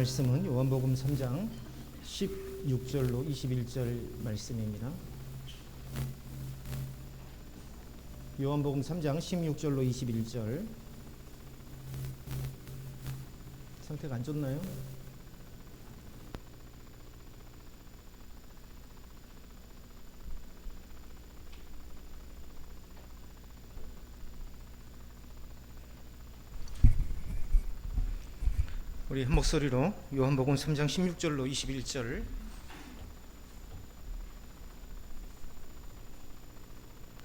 말씀은 요한복음 3장 16절로 21절 말씀입니다. 요한복음 3장 16절로 21절. 상태가 안 좋나요? 우리 한 목소리로 요한복음 3장 16절로 21절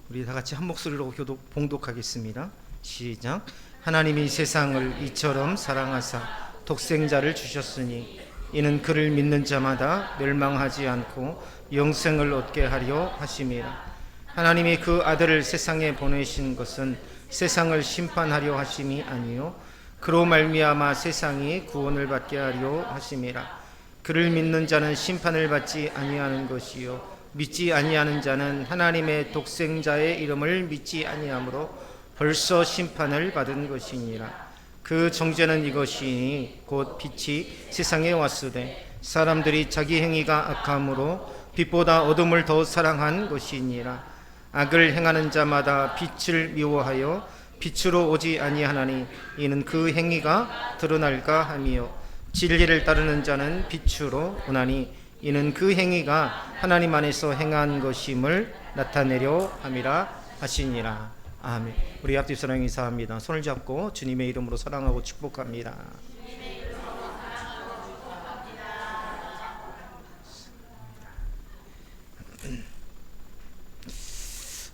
우리 다 같이 한 목소리로 봉독하겠습니다. 시작. 하나님이 세상을 이처럼 사랑하사 독생자를 주셨으니 이는 그를 믿는 자마다 멸망하지 않고 영생을 얻게 하려 하심이라. 하나님이 그 아들을 세상에 보내신 것은 세상을 심판하려 하심이 아니요 그로 말미암아 세상이 구원을 받게 하려 하심이라. 그를 믿는 자는 심판을 받지 아니하는 것이요 믿지 아니하는 자는 하나님의 독생자의 이름을 믿지 아니하므로 벌써 심판을 받은 것이니라. 그 정죄는 이것이니 곧 빛이 세상에 왔으되 사람들이 자기 행위가 악함으로 빛보다 어둠을 더 사랑한 것이니라. 악을 행하는 자마다 빛을 미워하여 빛으로 오지 아니하나니 이는 그 행위가 드러날까 함이요 진리를 따르는 자는 빛으로 오나니 이는 그 행위가 하나님 안에서 행한 것임을 나타내려 함이라 하시니라. 아멘. 우리 앞뒤 사랑 인사합니다. 손을 잡고 주님의 이름으로 사랑하고 축복합니다.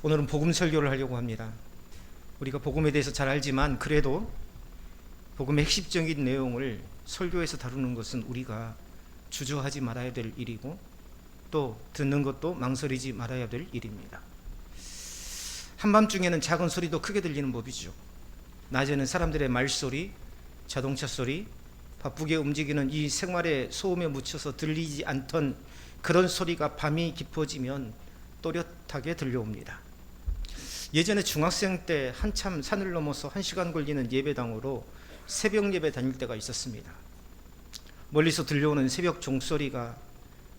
오늘은 복음 설교를 하려고 합니다. 우리가 복음에 대해서 잘 알지만 그래도 복음의 핵심적인 내용을 설교에서 다루는 것은 우리가 주저하지 말아야 될 일이고 또 듣는 것도 망설이지 말아야 될 일입니다. 한밤중에는 작은 소리도 크게 들리는 법이죠. 낮에는 사람들의 말소리, 자동차 소리, 바쁘게 움직이는 이 생활의 소음에 묻혀서 들리지 않던 그런 소리가 밤이 깊어지면 또렷하게 들려옵니다. 예전에 중학생 때 한참 산을 넘어서 1시간 걸리는 예배당으로 새벽 예배 다닐 때가 있었습니다. 멀리서 들려오는 새벽 종소리가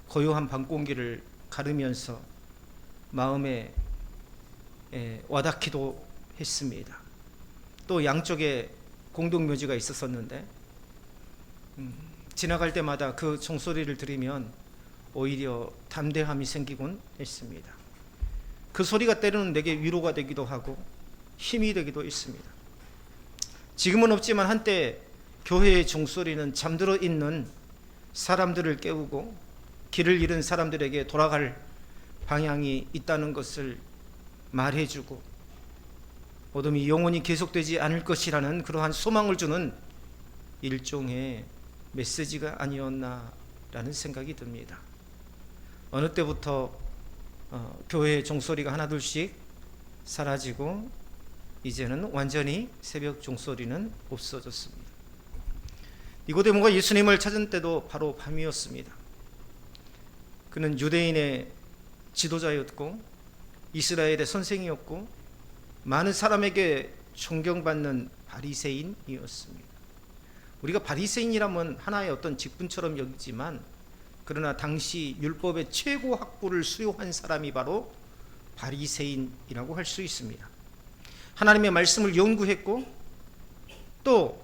고요한 밤 공기를 가르면서 마음에 와닿기도 했습니다. 또 양쪽에 공동묘지가 있었었는데 지나갈 때마다 그 종소리를 들으면 오히려 담대함이 생기곤 했습니다. 그 소리가 때로는 내게 위로가 되기도 하고 힘이 되기도 했습니다. 지금은 없지만 한때 교회의 종소리는 잠들어 있는 사람들을 깨우고 길을 잃은 사람들에게 돌아갈 방향이 있다는 것을 말해주고 어둠이 영원히 계속되지 않을 것이라는 그러한 소망을 주는 일종의 메시지가 아니었나라는 생각이 듭니다. 어느 때부터 교회의 종소리가 하나둘씩 사라지고 이제는 완전히 새벽 종소리는 없어졌습니다. 니고데모가 예수님을 찾은 때도 바로 밤이었습니다. 그는 유대인의 지도자였고 이스라엘의 선생이었고 많은 사람에게 존경받는 바리새인이었습니다. 우리가 바리새인이라면 하나의 어떤 직분처럼 여기지만 그러나 당시 율법의 최고 학부를 수요한 사람이 바로 바리새인이라고 할 수 있습니다. 하나님의 말씀을 연구했고 또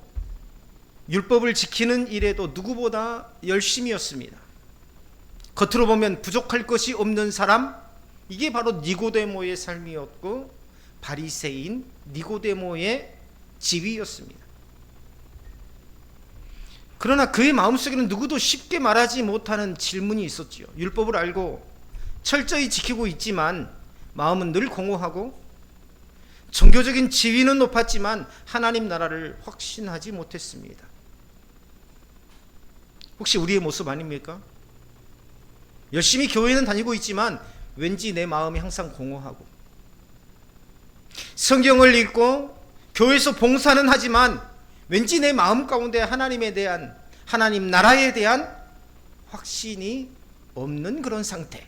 율법을 지키는 일에도 누구보다 열심이었습니다. 겉으로 보면 부족할 것이 없는 사람, 이게 바로 니고데모의 삶이었고 바리새인 니고데모의 지위였습니다. 그러나 그의 마음속에는 누구도 쉽게 말하지 못하는 질문이 있었지요. 율법을 알고 철저히 지키고 있지만 마음은 늘 공허하고 종교적인 지위는 높았지만 하나님 나라를 확신하지 못했습니다. 혹시 우리의 모습 아닙니까? 열심히 교회는 다니고 있지만 왠지 내 마음이 항상 공허하고 성경을 읽고 교회에서 봉사는 하지만 왠지 내 마음 가운데 하나님에 대한 하나님 나라에 대한 확신이 없는 그런 상태.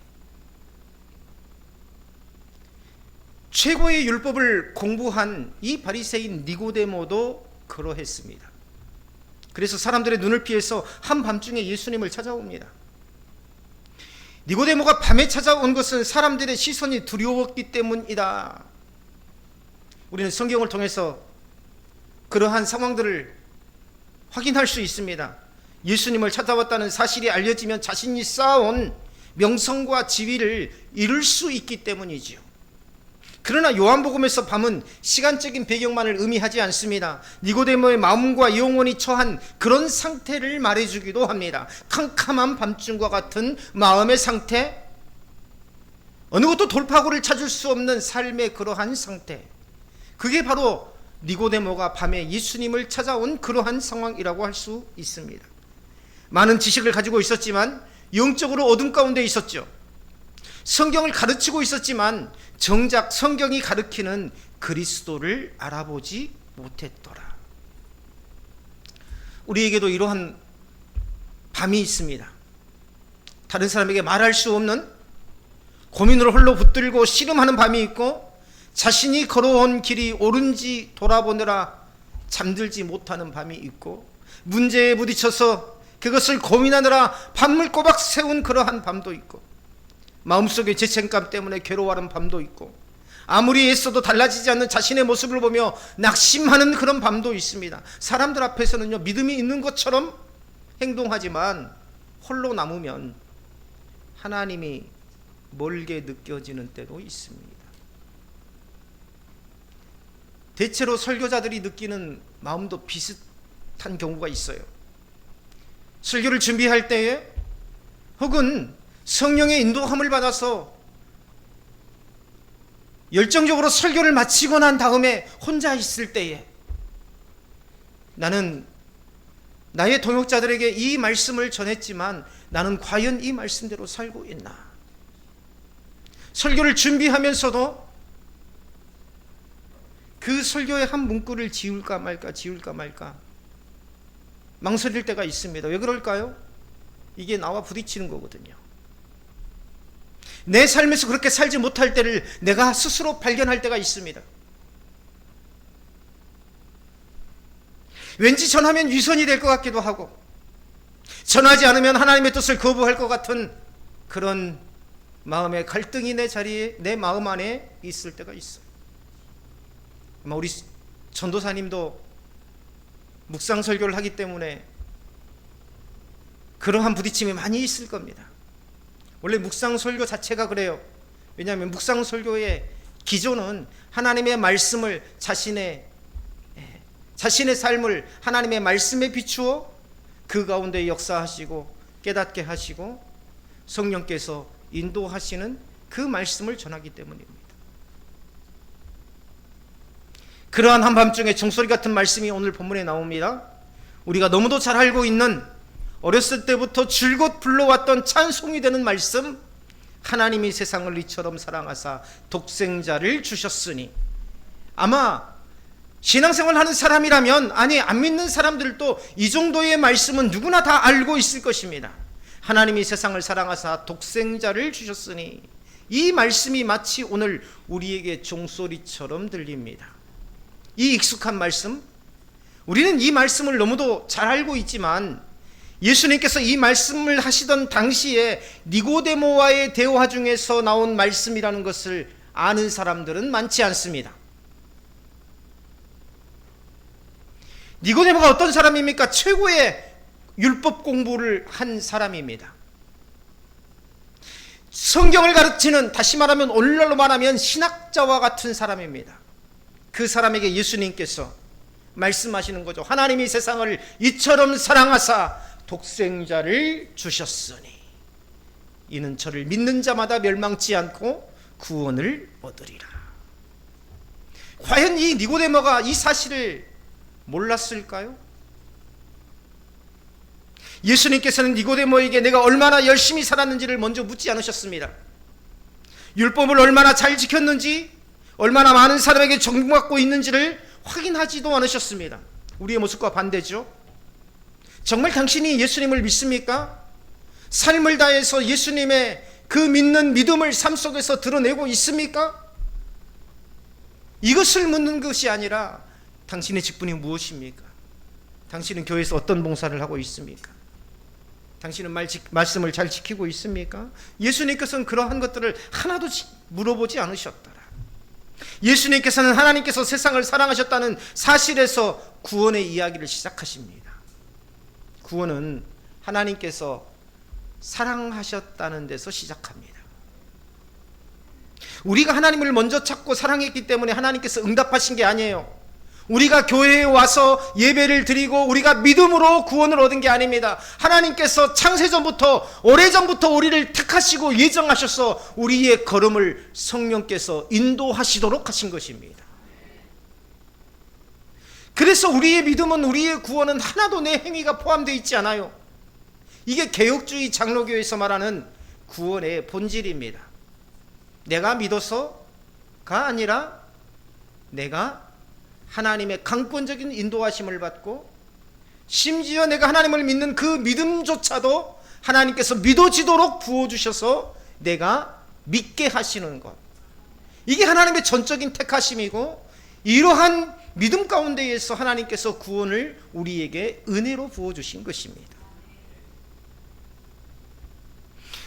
최고의 율법을 공부한 이 바리새인 니고데모도 그러했습니다. 그래서 사람들의 눈을 피해서 한밤중에 예수님을 찾아옵니다. 니고데모가 밤에 찾아온 것은 사람들의 시선이 두려웠기 때문이다. 우리는 성경을 통해서 그러한 상황들을 확인할 수 있습니다. 예수님을 찾아왔다는 사실이 알려지면 자신이 쌓아온 명성과 지위를 잃을 수 있기 때문이지요. 그러나 요한복음에서 밤은 시간적인 배경만을 의미하지 않습니다. 니고데모의 마음과 영혼이 처한 그런 상태를 말해주기도 합니다. 캄캄한 밤중과 같은 마음의 상태, 어느 것도 돌파구를 찾을 수 없는 삶의 그러한 상태, 그게 바로 니고데모가 밤에 예수님을 찾아온 그러한 상황이라고 할 수 있습니다. 많은 지식을 가지고 있었지만 영적으로 어둠 가운데 있었죠. 성경을 가르치고 있었지만 정작 성경이 가르치는 그리스도를 알아보지 못했더라. 우리에게도 이러한 밤이 있습니다. 다른 사람에게 말할 수 없는 고민으로 홀로 붙들고 씨름하는 밤이 있고, 자신이 걸어온 길이 옳은지 돌아보느라 잠들지 못하는 밤이 있고, 문제에 부딪혀서 그것을 고민하느라 밤을 꼬박 새운 그러한 밤도 있고, 마음속의 죄책감 때문에 괴로워하는 밤도 있고, 아무리 애써도 달라지지 않는 자신의 모습을 보며 낙심하는 그런 밤도 있습니다. 사람들 앞에서는요, 믿음이 있는 것처럼 행동하지만 홀로 남으면 하나님이 멀게 느껴지는 때도 있습니다. 대체로 설교자들이 느끼는 마음도 비슷한 경우가 있어요. 설교를 준비할 때에, 혹은 성령의 인도함을 받아서 열정적으로 설교를 마치고 난 다음에 혼자 있을 때에, 나는 나의 동역자들에게 이 말씀을 전했지만 나는 과연 이 말씀대로 살고 있나? 설교를 준비하면서도 그 설교의 한 문구를 지울까 말까 망설일 때가 있습니다. 왜 그럴까요? 이게 나와 부딪히는 거거든요. 내 삶에서 그렇게 살지 못할 때를 내가 스스로 발견할 때가 있습니다. 왠지 전하면 위선이 될 것 같기도 하고, 전하지 않으면 하나님의 뜻을 거부할 것 같은 그런 마음의 갈등이 내 자리에, 내 마음 안에 있을 때가 있어요. 아마 우리 전도사님도 묵상 설교를 하기 때문에 그러한 부딪힘이 많이 있을 겁니다. 원래 묵상 설교 자체가 그래요. 왜냐하면 묵상 설교의 기조는 하나님의 말씀을 자신의 삶을 하나님의 말씀에 비추어 그 가운데 역사하시고 깨닫게 하시고 성령께서 인도하시는 그 말씀을 전하기 때문입니다. 그러한 한밤중에 종소리 같은 말씀이 오늘 본문에 나옵니다. 우리가 너무도 잘 알고 있는, 어렸을 때부터 줄곧 불러왔던 찬송이 되는 말씀, 하나님이 세상을 이처럼 사랑하사 독생자를 주셨으니. 아마 신앙생활 하는 사람이라면, 아니 안 믿는 사람들도 이 정도의 말씀은 누구나 다 알고 있을 것입니다. 하나님이 세상을 사랑하사 독생자를 주셨으니, 이 말씀이 마치 오늘 우리에게 종소리처럼 들립니다. 이 익숙한 말씀, 우리는 이 말씀을 너무도 잘 알고 있지만 예수님께서 이 말씀을 하시던 당시에 니고데모와의 대화 중에서 나온 말씀이라는 것을 아는 사람들은 많지 않습니다. 니고데모가 어떤 사람입니까? 최고의 율법 공부를 한 사람입니다. 성경을 가르치는, 다시 말하면 오늘날로 말하면 신학자와 같은 사람입니다. 그 사람에게 예수님께서 말씀하시는 거죠. 하나님이 세상을 이처럼 사랑하사 독생자를 주셨으니 이는 저를 믿는 자마다 멸망치 않고 구원을 얻으리라. 과연 이 니고데모가 이 사실을 몰랐을까요? 예수님께서는 니고데모에게 내가 얼마나 열심히 살았는지를 먼저 묻지 않으셨습니다. 율법을 얼마나 잘 지켰는지, 얼마나 많은 사람에게 존경받고 있는지를 확인하지도 않으셨습니다. 우리의 모습과 반대죠. 정말 당신이 예수님을 믿습니까? 삶을 다해서 예수님의 그 믿는 믿음을 삶 속에서 드러내고 있습니까? 이것을 묻는 것이 아니라 당신의 직분이 무엇입니까? 당신은 교회에서 어떤 봉사를 하고 있습니까? 당신은 말씀을 잘 지키고 있습니까? 예수님께서는 그러한 것들을 하나도 물어보지 않으셨더라. 예수님께서는 하나님께서 세상을 사랑하셨다는 사실에서 구원의 이야기를 시작하십니다. 구원은 하나님께서 사랑하셨다는 데서 시작합니다. 우리가 하나님을 먼저 찾고 사랑했기 때문에 하나님께서 응답하신 게 아니에요. 우리가 교회에 와서 예배를 드리고 우리가 믿음으로 구원을 얻은 게 아닙니다. 하나님께서 창세전부터 오래전부터 우리를 택하시고 예정하셔서 우리의 걸음을 성령께서 인도하시도록 하신 것입니다. 그래서 우리의 믿음은, 우리의 구원은 하나도 내 행위가 포함되어 있지 않아요. 이게 개혁주의 장로교에서 말하는 구원의 본질입니다. 내가 믿어서가 아니라 내가 하나님의 강권적인 인도하심을 받고, 심지어 내가 하나님을 믿는 그 믿음조차도 하나님께서 믿어지도록 부어주셔서 내가 믿게 하시는 것, 이게 하나님의 전적인 택하심이고, 이러한 믿음 가운데에서 하나님께서 구원을 우리에게 은혜로 부어주신 것입니다.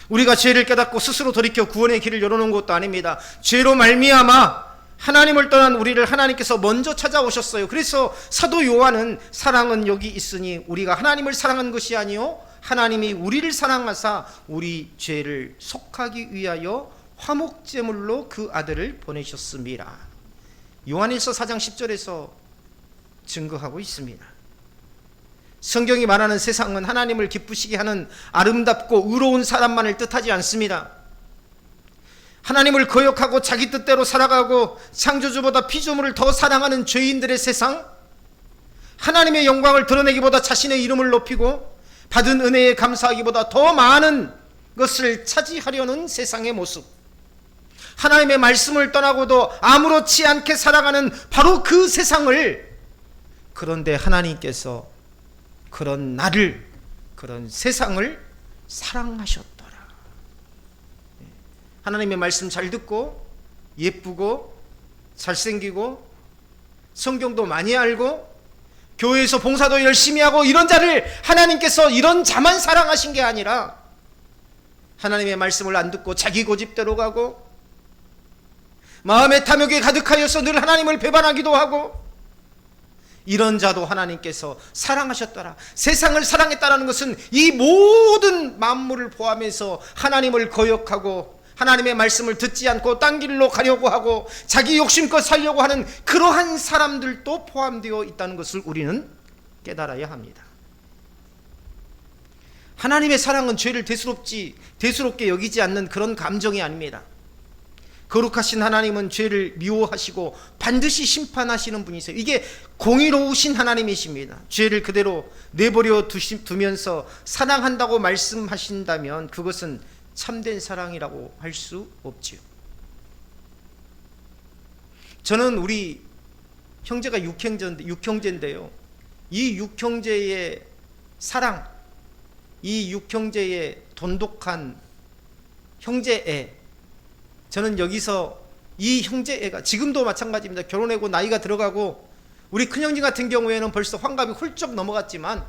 우리가 죄를 깨닫고 스스로 돌이켜 구원의 길을 열어놓은 것도 아닙니다. 죄로 말미암아 하나님을 떠난 우리를 하나님께서 먼저 찾아오셨어요. 그래서 사도 요한은 사랑은 여기 있으니 우리가 하나님을 사랑한 것이 아니요 하나님이 우리를 사랑하사 우리 죄를 속하기 위하여 화목제물로 그 아들을 보내셨습니다. 요한일서 4장 10절에서 증거하고 있습니다. 성경이 말하는 세상은 하나님을 기쁘시게 하는 아름답고 의로운 사람만을 뜻하지 않습니다. 하나님을 거역하고 자기 뜻대로 살아가고 창조주보다 피조물을 더 사랑하는 죄인들의 세상, 하나님의 영광을 드러내기보다 자신의 이름을 높이고 받은 은혜에 감사하기보다 더 많은 것을 차지하려는 세상의 모습, 하나님의 말씀을 떠나고도 아무렇지 않게 살아가는 바로 그 세상을, 그런데 하나님께서 그런 나를, 그런 세상을 사랑하셨더라. 하나님의 말씀 잘 듣고 예쁘고 잘생기고 성경도 많이 알고 교회에서 봉사도 열심히 하고 이런 자를 하나님께서 이런 자만 사랑하신 게 아니라, 하나님의 말씀을 안 듣고 자기 고집대로 가고 마음의 탐욕에 가득하여서 늘 하나님을 배반하기도 하고, 이런 자도 하나님께서 사랑하셨더라. 세상을 사랑했다는 것은 이 모든 만물을 포함해서 하나님을 거역하고 하나님의 말씀을 듣지 않고 딴 길로 가려고 하고 자기 욕심껏 살려고 하는 그러한 사람들도 포함되어 있다는 것을 우리는 깨달아야 합니다. 하나님의 사랑은 죄를 대수롭게 여기지 않는 그런 감정이 아닙니다. 거룩하신 하나님은 죄를 미워하시고 반드시 심판하시는 분이세요. 이게 공의로우신 하나님이십니다. 죄를 그대로 내버려 두면서 사랑한다고 말씀하신다면 그것은 참된 사랑이라고 할 수 없지요. 저는 우리 형제가 6형제인데요. 이 6형제의 사랑, 이 6형제의 돈독한 형제애, 저는 여기서 이 형제애가 지금도 마찬가지입니다. 결혼하고 나이가 들어가고 우리 큰형제 같은 경우에는 벌써 환갑이 훌쩍 넘어갔지만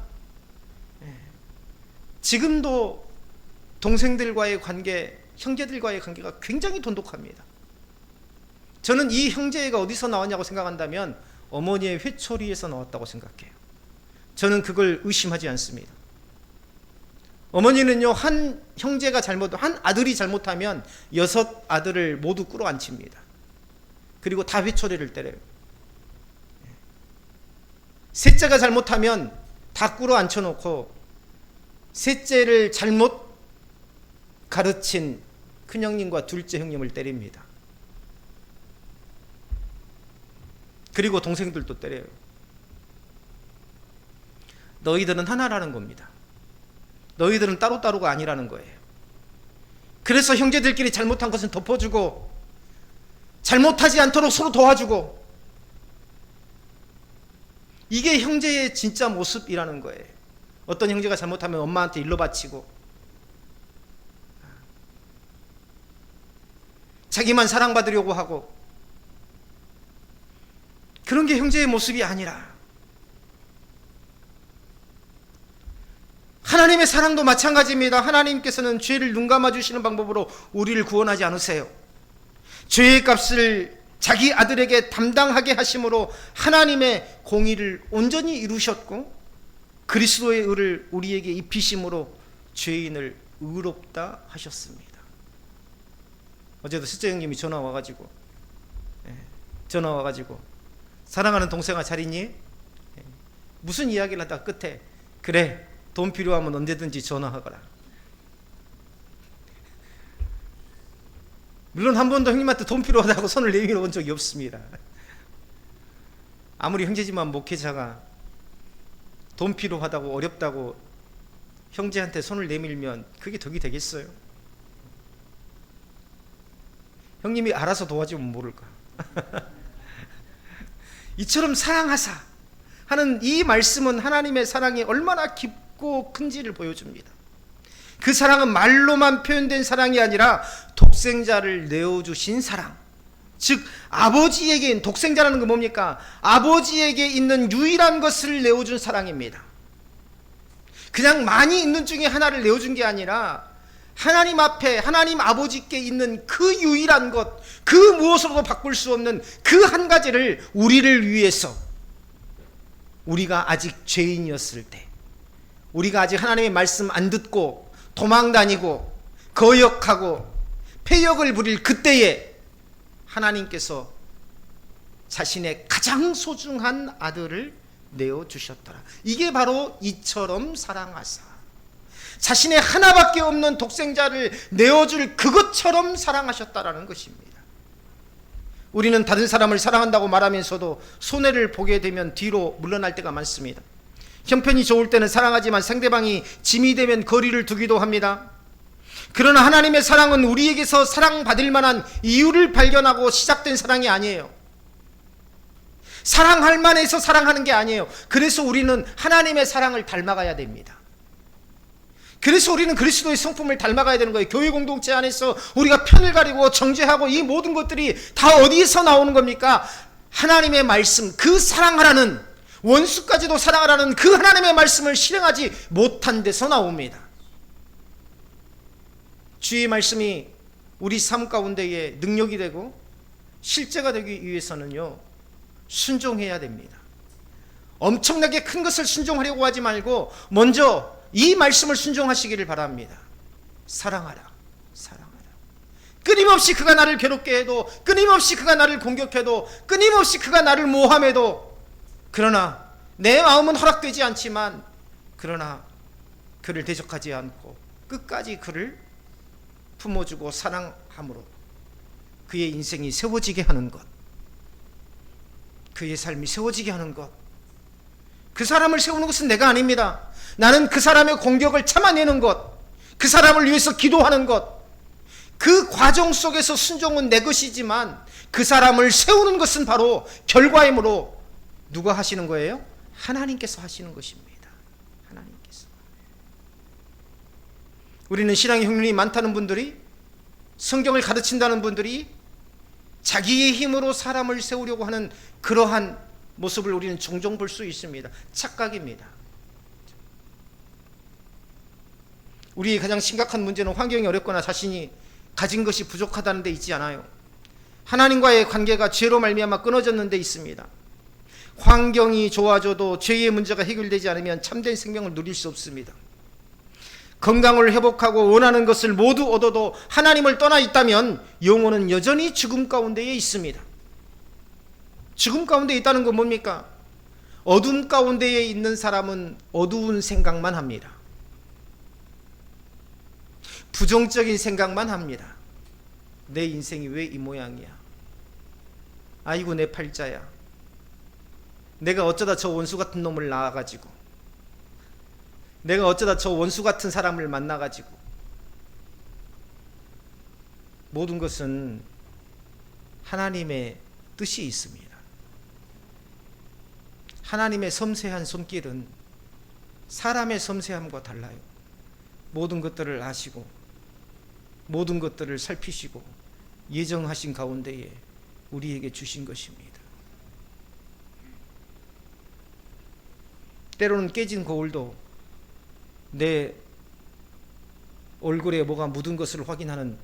지금도 동생들과의 관계, 형제들과의 관계가 굉장히 돈독합니다. 저는 이 형제애가 어디서 나왔냐고 생각한다면 어머니의 회초리에서 나왔다고 생각해요. 저는 그걸 의심하지 않습니다. 어머니는요, 한 아들이 잘못하면 6 아들을 모두 끌어안칩니다. 그리고 다 회초리를 때려요. 셋째가 잘못하면 다 끌어안쳐놓고 셋째를 잘못 가르친 큰형님과 둘째 형님을 때립니다. 그리고 동생들도 때려요. 너희들은 하나라는 겁니다. 너희들은 따로따로가 아니라는 거예요. 그래서 형제들끼리 잘못한 것은 덮어주고 잘못하지 않도록 서로 도와주고, 이게 형제의 진짜 모습이라는 거예요. 어떤 형제가 잘못하면 엄마한테 일러 바치고 자기만 사랑받으려고 하고, 그런 게 형제의 모습이 아니라 하나님의 사랑도 마찬가지입니다. 하나님께서는 죄를 눈 감아주시는 방법으로 우리를 구원하지 않으세요. 죄의 값을 자기 아들에게 담당하게 하심으로 하나님의 공의를 온전히 이루셨고 그리스도의 의를 우리에게 입히심으로 죄인을 의롭다 하셨습니다. 어제도 실제 형님이 전화 와가지고 사랑하는 동생아 잘 있니? 무슨 이야기를 하다가 끝에 그래 돈 필요하면 언제든지 전화하거라. 물론 한 번도 형님한테 돈 필요하다고 손을 내밀어 본 적이 없습니다. 아무리 형제지만 목회자가 돈 필요하다고 어렵다고 형제한테 손을 내밀면 그게 덕이 되겠어요? 형님이 알아서 도와주면 모를까. 이처럼 사랑하사 하는 이 말씀은 하나님의 사랑이 얼마나 깊고 큰지를 보여줍니다. 그 사랑은 말로만 표현된 사랑이 아니라 독생자를 내어주신 사랑, 즉 아버지에게, 독생자라는 건 뭡니까? 아버지에게 있는 유일한 것을 내어준 사랑입니다. 그냥 많이 있는 중에 하나를 내어준 게 아니라 하나님 앞에 하나님 아버지께 있는 그 유일한 것, 그 무엇으로도 바꿀 수 없는 그 한 가지를 우리를 위해서, 우리가 아직 죄인이었을 때, 우리가 아직 하나님의 말씀 안 듣고 도망다니고 거역하고 패역을 부릴 그때에 하나님께서 자신의 가장 소중한 아들을 내어주셨더라. 이게 바로 이처럼 사랑하사, 자신의 하나밖에 없는 독생자를 내어줄 그것처럼 사랑하셨다라는 것입니다. 우리는 다른 사람을 사랑한다고 말하면서도 손해를 보게 되면 뒤로 물러날 때가 많습니다. 형편이 좋을 때는 사랑하지만 상대방이 짐이 되면 거리를 두기도 합니다. 그러나 하나님의 사랑은 우리에게서 사랑받을 만한 이유를 발견하고 시작된 사랑이 아니에요. 사랑할 만해서 사랑하는 게 아니에요. 그래서 우리는 하나님의 사랑을 닮아가야 됩니다. 그래서 우리는 그리스도의 성품을 닮아가야 되는 거예요. 교회 공동체 안에서 우리가 편을 가리고 정죄하고 이 모든 것들이 다 어디에서 나오는 겁니까? 하나님의 말씀, 그 사랑하라는, 원수까지도 사랑하라는 그 하나님의 말씀을 실행하지 못한 데서 나옵니다. 주의 말씀이 우리 삶 가운데에 능력이 되고 실제가 되기 위해서는요, 순종해야 됩니다. 엄청나게 큰 것을 순종하려고 하지 말고 먼저 이 말씀을 순종하시기를 바랍니다. 사랑하라, 사랑하라. 끊임없이 그가 나를 괴롭게 해도, 끊임없이 그가 나를 공격해도, 끊임없이 그가 나를 모함해도, 그러나 내 마음은 허락되지 않지만, 그러나 그를 대적하지 않고 끝까지 그를 품어주고 사랑함으로 그의 인생이 세워지게 하는 것, 그의 삶이 세워지게 하는 것. 그 사람을 세우는 것은 내가 아닙니다. 나는 그 사람의 공격을 참아내는 것, 그 사람을 위해서 기도하는 것, 그 과정 속에서 순종은 내 것이지만 그 사람을 세우는 것은 바로 결과이므로 누가 하시는 거예요? 하나님께서 하시는 것입니다. 하나님께서. 우리는 신앙의 흉년이 많다는 분들이, 성경을 가르친다는 분들이 자기의 힘으로 사람을 세우려고 하는 그러한 모습을 우리는 종종 볼 수 있습니다. 착각입니다. 우리의 가장 심각한 문제는 환경이 어렵거나 자신이 가진 것이 부족하다는 데 있지 않아요. 하나님과의 관계가 죄로 말미암아 끊어졌는 데 있습니다. 환경이 좋아져도 죄의 문제가 해결되지 않으면 참된 생명을 누릴 수 없습니다. 건강을 회복하고 원하는 것을 모두 얻어도 하나님을 떠나 있다면 영혼은 여전히 죽음 가운데에 있습니다. 죽음 가운데 있다는 건 뭡니까? 어둠 가운데에 있는 사람은 어두운 생각만 합니다. 부정적인 생각만 합니다. 내 인생이 왜 이 모양이야? 아이고 내 팔자야. 내가 어쩌다 저 원수 같은 놈을 낳아가지고, 내가 어쩌다 저 원수 같은 사람을 만나가지고. 모든 것은 하나님의 뜻이 있습니다. 하나님의 섬세한 손길은 사람의 섬세함과 달라요. 모든 것들을 아시고 모든 것들을 살피시고 예정하신 가운데에 우리에게 주신 것입니다. 때로는 깨진 거울도 내 얼굴에 뭐가 묻은 것을 확인하는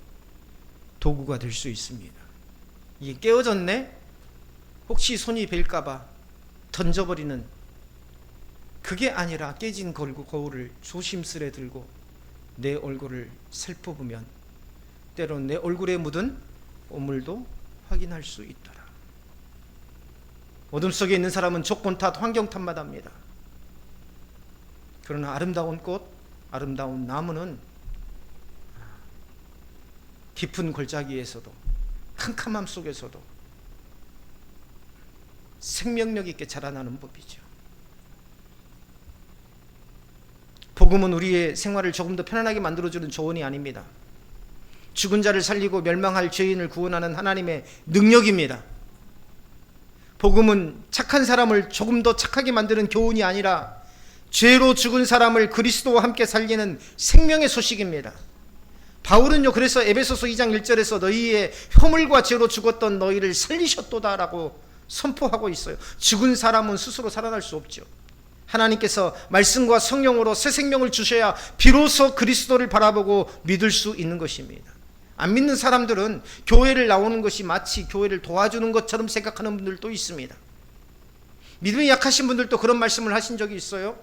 도구가 될 수 있습니다. 이게 깨어졌네? 혹시 손이 벨까봐 던져버리는, 그게 아니라 깨진 거울을 조심스레 들고 내 얼굴을 살펴보면 때론 내 얼굴에 묻은 오물도 확인할 수 있더라. 어둠 속에 있는 사람은 조건 탓, 환경 탓마다 합니다. 그러나 아름다운 꽃, 아름다운 나무는 깊은 골짜기에서도, 캄캄함 속에서도 생명력 있게 자라나는 법이죠. 복음은 우리의 생활을 조금 더 편안하게 만들어주는 조언이 아닙니다. 죽은 자를 살리고 멸망할 죄인을 구원하는 하나님의 능력입니다. 복음은 착한 사람을 조금 더 착하게 만드는 교훈이 아니라 죄로 죽은 사람을 그리스도와 함께 살리는 생명의 소식입니다. 바울은요, 그래서 에베소서 2장 1절에서 너희의 허물과 죄로 죽었던 너희를 살리셨도다라고 선포하고 있어요. 죽은 사람은 스스로 살아날 수 없죠. 하나님께서 말씀과 성령으로 새 생명을 주셔야 비로소 그리스도를 바라보고 믿을 수 있는 것입니다. 안 믿는 사람들은 교회를 나오는 것이 마치 교회를 도와주는 것처럼 생각하는 분들도 있습니다. 믿음이 약하신 분들도 그런 말씀을 하신 적이 있어요.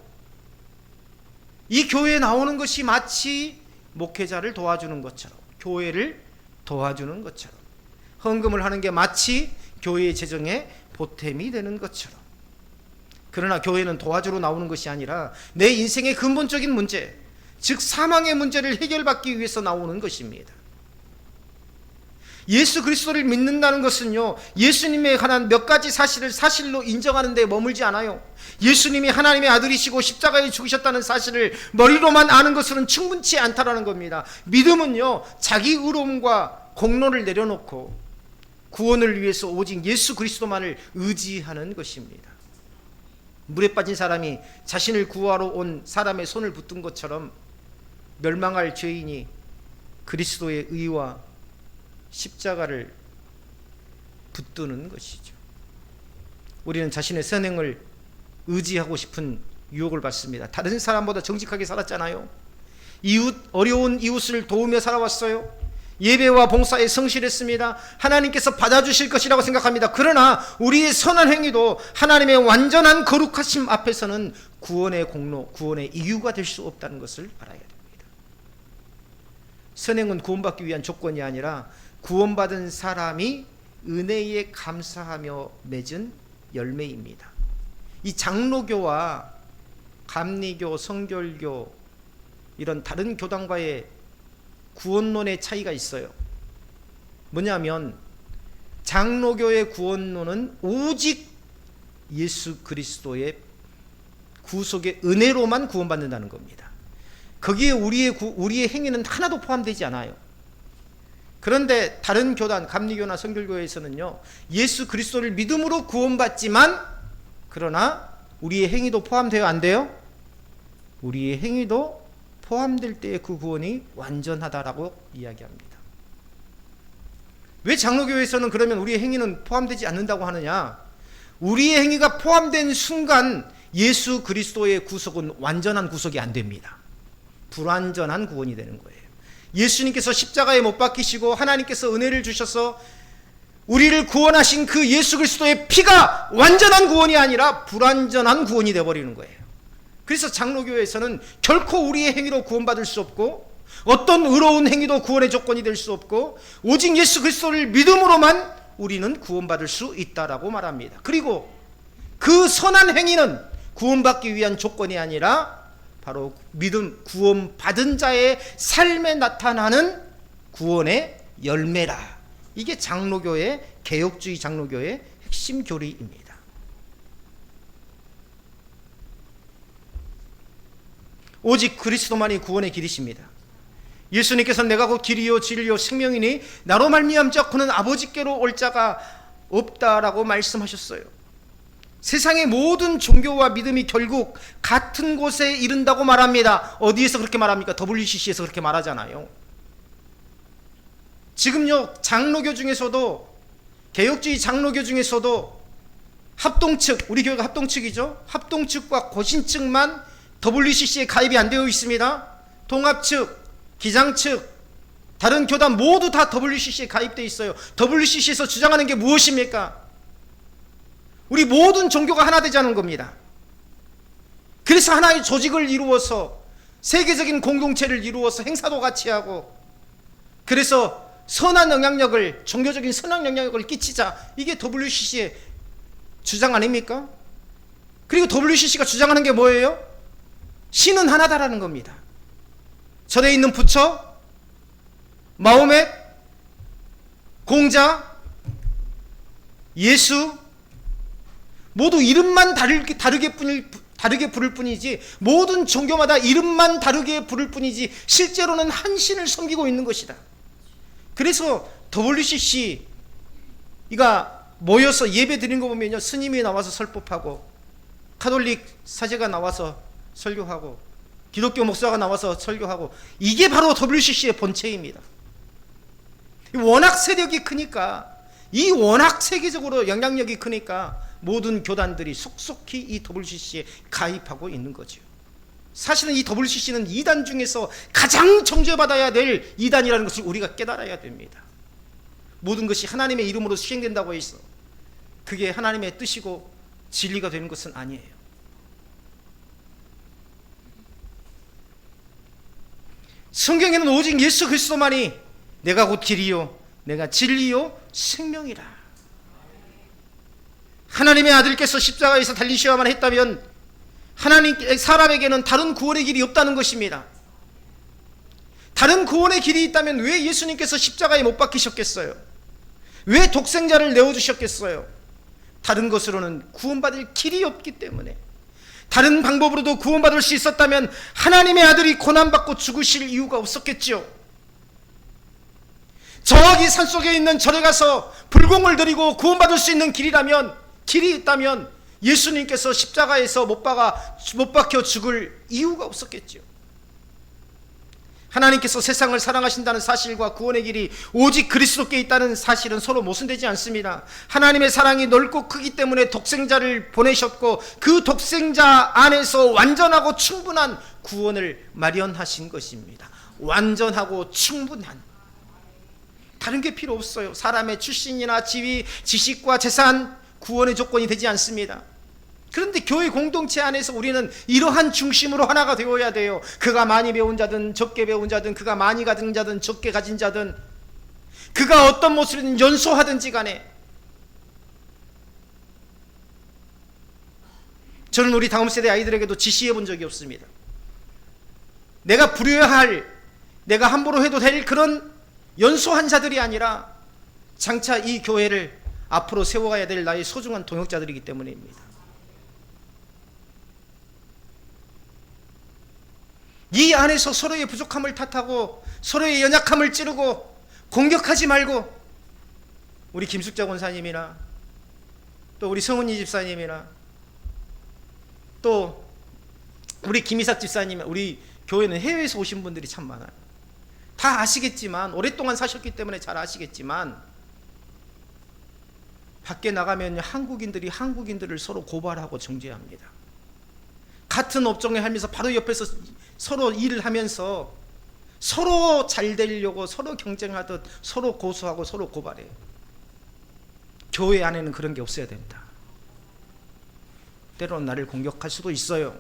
이 교회에 나오는 것이 마치 목회자를 도와주는 것처럼, 교회를 도와주는 것처럼, 헌금을 하는 게 마치 교회의 재정에 보탬이 되는 것처럼. 그러나 교회는 도와주러 나오는 것이 아니라 내 인생의 근본적인 문제, 즉 사망의 문제를 해결받기 위해서 나오는 것입니다. 예수 그리스도를 믿는다는 것은요, 예수님에 관한 몇 가지 사실을 사실로 인정하는 데 머물지 않아요. 예수님이 하나님의 아들이시고 십자가에 죽으셨다는 사실을 머리로만 아는 것으로는 충분치 않다라는 겁니다. 믿음은요, 자기 의로움과 공로를 내려놓고 구원을 위해서 오직 예수 그리스도만을 의지하는 것입니다. 물에 빠진 사람이 자신을 구하러 온 사람의 손을 붙든 것처럼 멸망할 죄인이 그리스도의 의와 십자가를 붙드는 것이죠. 우리는 자신의 선행을 의지하고 싶은 유혹을 받습니다. 다른 사람보다 정직하게 살았잖아요. 어려운 이웃을 도우며 살아왔어요. 예배와 봉사에 성실했습니다. 하나님께서 받아주실 것이라고 생각합니다. 그러나 우리의 선한 행위도 하나님의 완전한 거룩하심 앞에서는 구원의 공로, 구원의 이유가 될 수 없다는 것을 알아야 됩니다. 선행은 구원받기 위한 조건이 아니라 구원받은 사람이 은혜에 감사하며 맺은 열매입니다. 이 장로교와 감리교, 성결교 이런 다른 교단과의 구원론의 차이가 있어요. 뭐냐면 장로교의 구원론은 오직 예수 그리스도의 구속의 은혜로만 구원받는다는 겁니다. 거기에 우리의 행위는 하나도 포함되지 않아요. 그런데 다른 교단, 감리교나 성결교에서는요, 예수 그리스도를 믿음으로 구원받지만 그러나 우리의 행위도 포함돼요, 안 돼요? 우리의 행위도 포함될 때의 그 구원이 완전하다라고 이야기합니다. 왜 장로교에서는 그러면 우리의 행위는 포함되지 않는다고 하느냐? 우리의 행위가 포함된 순간 예수 그리스도의 구속은 완전한 구속이 안 됩니다. 불완전한 구원이 되는 거예요. 예수님께서 십자가에 못 박히시고 하나님께서 은혜를 주셔서 우리를 구원하신 그 예수 그리스도의 피가 완전한 구원이 아니라 불완전한 구원이 되어버리는 거예요. 그래서 장로교에서는 결코 우리의 행위로 구원받을 수 없고 어떤 의로운 행위도 구원의 조건이 될 수 없고 오직 예수 그리스도를 믿음으로만 우리는 구원받을 수 있다라고 말합니다. 그리고 그 선한 행위는 구원받기 위한 조건이 아니라 바로 믿음, 구원받은 자의 삶에 나타나는 구원의 열매라. 이게 장로교의, 개혁주의 장로교의 핵심 교리입니다. 오직 그리스도만이 구원의 길이십니다. 예수님께서 내가 곧 길이요 진리요 생명이니 나로 말미암자 그는 아버지께로 올 자가 없다라고 말씀하셨어요. 세상의 모든 종교와 믿음이 결국 같은 곳에 이른다고 말합니다. 어디에서 그렇게 말합니까? WCC에서 그렇게 말하잖아요. 지금요, 장로교 중에서도, 개혁주의 장로교 중에서도 합동측, 우리 교회가 합동측이죠. 합동측과 고신측만 WCC에 가입이 안 되어 있습니다. 통합 측, 기장 측, 다른 교단 모두 다 WCC에 가입되어 있어요. WCC에서 주장하는 게 무엇입니까? 우리 모든 종교가 하나 되자는 겁니다. 그래서 하나의 조직을 이루어서 세계적인 공동체를 이루어서 행사도 같이 하고, 그래서 선한 영향력을, 종교적인 선한 영향력을 끼치자, 이게 WCC의 주장 아닙니까? 그리고 WCC가 주장하는 게 뭐예요? 신은 하나다라는 겁니다. 절에 있는 부처, 마호멧, 공자, 예수 모두 이름만 다르게 부를 뿐이지, 모든 종교마다 이름만 다르게 부를 뿐이지 실제로는 한 신을 섬기고 있는 것이다. 그래서 WCC가 모여서 예배 드리는 거 보면요, 스님이 나와서 설법하고, 카톨릭 사제가 나와서 설교하고, 기독교 목사가 나와서 설교하고, 이게 바로 WCC의 본체입니다. 워낙 세력이 크니까, 이 워낙 세계적으로 영향력이 크니까 모든 교단들이 속속히 이 WCC에 가입하고 있는 거죠. 사실은 이 WCC는 이단 중에서 가장 정죄받아야 될 이단이라는 것을 우리가 깨달아야 됩니다. 모든 것이 하나님의 이름으로 시행된다고 해서 그게 하나님의 뜻이고 진리가 되는 것은 아니에요. 성경에는 오직 예수 그리스도만이 내가 곧 길이요 내가 진리요 생명이라. 하나님의 아들께서 십자가에서 달리셔야만 했다면 사람에게는 다른 구원의 길이 없다는 것입니다. 다른 구원의 길이 있다면 왜 예수님께서 십자가에 못 박히셨겠어요? 왜 독생자를 내어주셨겠어요? 다른 것으로는 구원받을 길이 없기 때문에. 다른 방법으로도 구원받을 수 있었다면 하나님의 아들이 고난받고 죽으실 이유가 없었겠죠. 저기 산속에 있는 절에 가서 불공을 드리고 구원받을 수 있는 길이 있다면 예수님께서 십자가에서 못 박혀 죽을 이유가 없었겠죠. 하나님께서 세상을 사랑하신다는 사실과 구원의 길이 오직 그리스도께 있다는 사실은 서로 모순되지 않습니다. 하나님의 사랑이 넓고 크기 때문에 독생자를 보내셨고, 그 독생자 안에서 완전하고 충분한 구원을 마련하신 것입니다. 완전하고 충분한, 다른 게 필요 없어요. 사람의 출신이나 지위, 지식과 재산, 구원의 조건이 되지 않습니다. 그런데 교회 공동체 안에서 우리는 이러한 중심으로 하나가 되어야 돼요. 그가 많이 배운 자든 적게 배운 자든, 그가 많이 가진 자든 적게 가진 자든, 그가 어떤 모습이든 연소하든지 간에, 저는 우리 다음 세대 아이들에게도 지시해 본 적이 없습니다. 내가 부려야 할, 내가 함부로 해도 될 그런 연소한 자들이 아니라 장차 이 교회를 앞으로 세워가야 될 나의 소중한 동역자들이기 때문입니다. 이 안에서 서로의 부족함을 탓하고 서로의 연약함을 찌르고 공격하지 말고, 우리 김숙자 권사님이나 또 우리 성은이 집사님이나 또 우리 김이삭 집사님, 우리 교회는 해외에서 오신 분들이 참 많아요. 다 아시겠지만, 오랫동안 사셨기 때문에 잘 아시겠지만, 밖에 나가면 한국인들이 한국인들을 서로 고발하고 정죄합니다. 같은 업종에 하면서 바로 옆에서 서로 일을 하면서 서로 잘 되려고 서로 경쟁하듯 서로 고소하고 서로 고발해요. 교회 안에는 그런 게 없어야 됩니다. 때로는 나를 공격할 수도 있어요.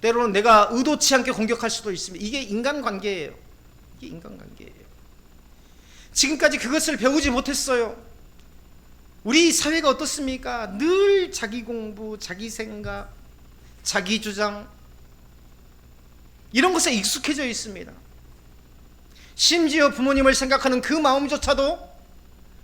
때로는 내가 의도치 않게 공격할 수도 있습니다. 이게 인간관계예요. 이게 인간관계예요. 지금까지 그것을 배우지 못했어요. 우리 사회가 어떻습니까? 늘 자기 공부, 자기 생각, 자기 주장, 이런 것에 익숙해져 있습니다. 심지어 부모님을 생각하는 그 마음조차도,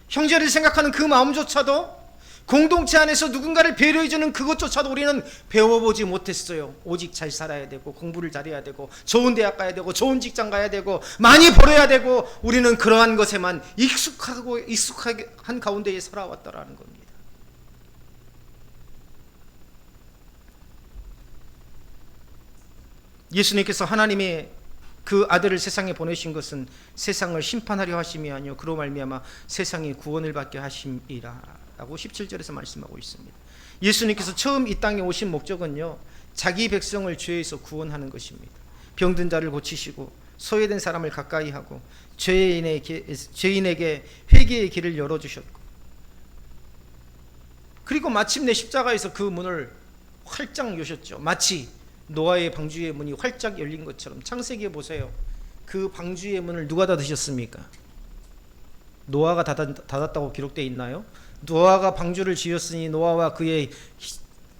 형제를 생각하는 그 마음조차도, 공동체 안에서 누군가를 배려해주는 그것조차도 우리는 배워보지 못했어요. 오직 잘 살아야 되고, 공부를 잘해야 되고, 좋은 대학 가야 되고, 좋은 직장 가야 되고, 많이 벌어야 되고, 우리는 그러한 것에만 익숙하게 한 가운데에 살아왔다라는 겁니다. 예수님께서 하나님의 그 아들을 세상에 보내신 것은 세상을 심판하려 하심이 아니요 그로 말미암아 세상이 구원을 받게 하심이라 라고 17절에서 말씀하고 있습니다. 예수님께서 처음 이 땅에 오신 목적은요, 자기 백성을 죄에서 구원하는 것입니다. 병든 자를 고치시고 소외된 사람을 가까이 하고 죄인에게 회개의 길을 열어주셨고, 그리고 마침내 십자가에서 그 문을 활짝 여셨죠. 마치 노아의 방주의 문이 활짝 열린 것처럼. 창세기에 보세요. 그 방주의 문을 누가 닫으셨습니까? 노아가 닫았다고 기록되어 있나요? 노아가 방주를 지었으니 노아와 그의